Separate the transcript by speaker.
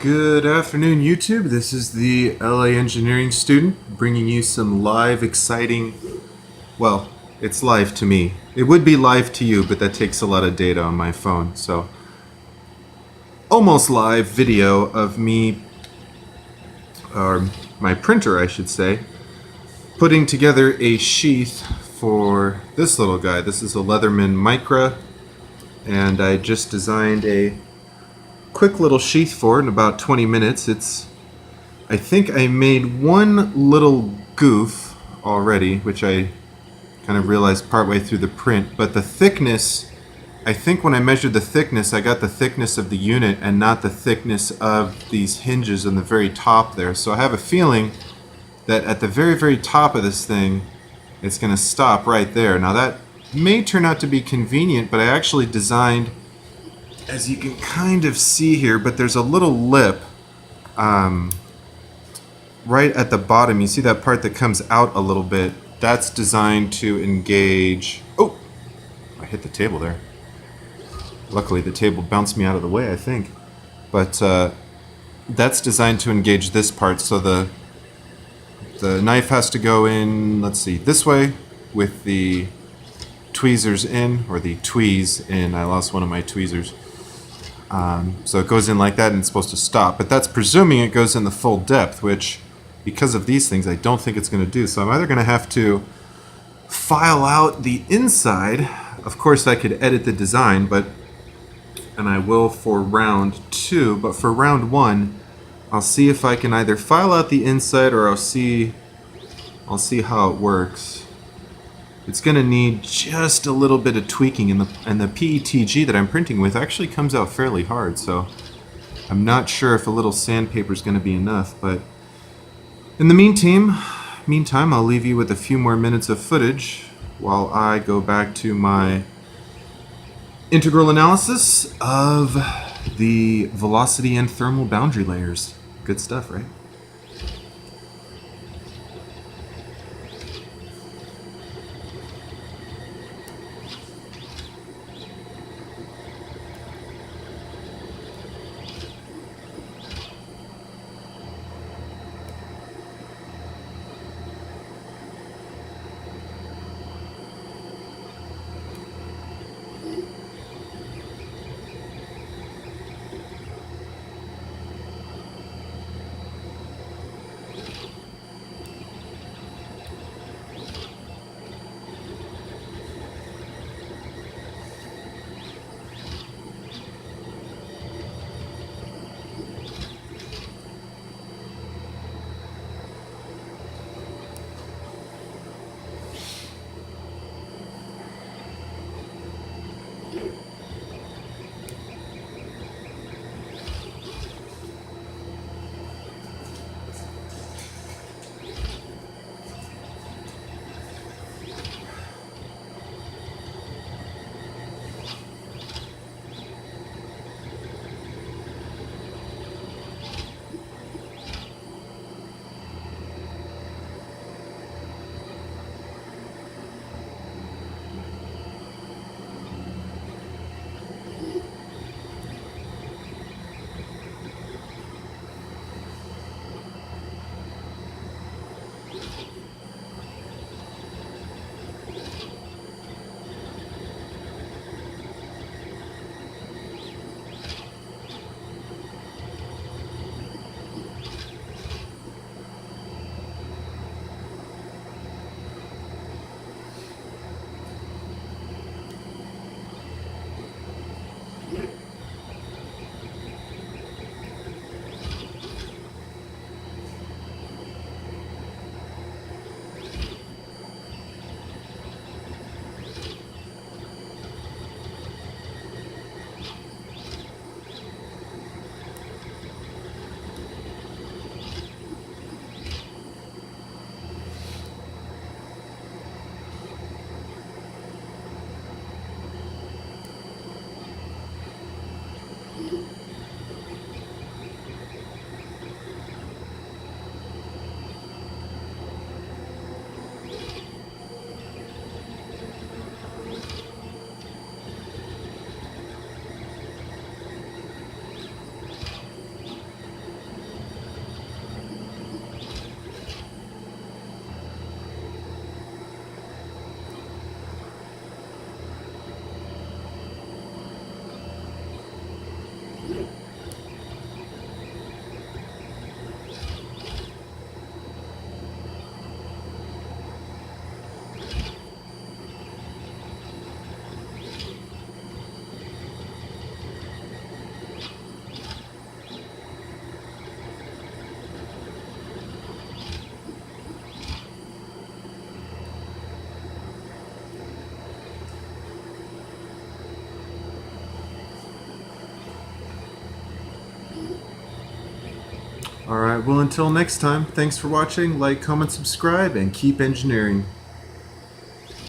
Speaker 1: Good afternoon, YouTube. This is the LA engineering student bringing you some live, exciting, well, it's live to me. It would be live to you, but that takes a lot of data on my phone. So, almost live video of me, or my printer, I should say, putting together a sheath for this little guy. This is a Leatherman Micra, and I just designed a quick little sheath for it in about 20 minutes. I think I made one little goof already, which I kind of realized partway through the print, but the thickness, I think when I measured the thickness, I got the thickness of the unit and not the thickness of these hinges on the very top there. So I have a feeling that at the very, very top of this thing, it's going to stop right there. Now that may turn out to be convenient, but I actually designed, as you can kind of see here, but there's a little lip right at the bottom. You see that part that comes out a little bit? That's designed to engage... Oh! I hit the table there. Luckily the table bounced me out of the way, I think. But that's designed to engage this part, so the knife has to go in, let's see, this way with the tweezers in, or the tweeze in. I lost one of my tweezers. So it goes in like that and it's supposed to stop. But that's presuming it goes in the full depth, which, because of these things, I don't think it's going to do. So I'm either going to have to file out the inside. Of course, I could edit the design, and I will for round 2. But for round 1, I'll see if I can either file out the inside or I'll see how it works. It's going to need just a little bit of tweaking, and the PETG that I'm printing with actually comes out fairly hard, so I'm not sure if a little sandpaper is going to be enough. But in the meantime, I'll leave you with a few more minutes of footage while I go back to my integral analysis of the velocity and thermal boundary layers. Good stuff, right? Alright, well until next time, thanks for watching, like, comment, subscribe, and keep engineering.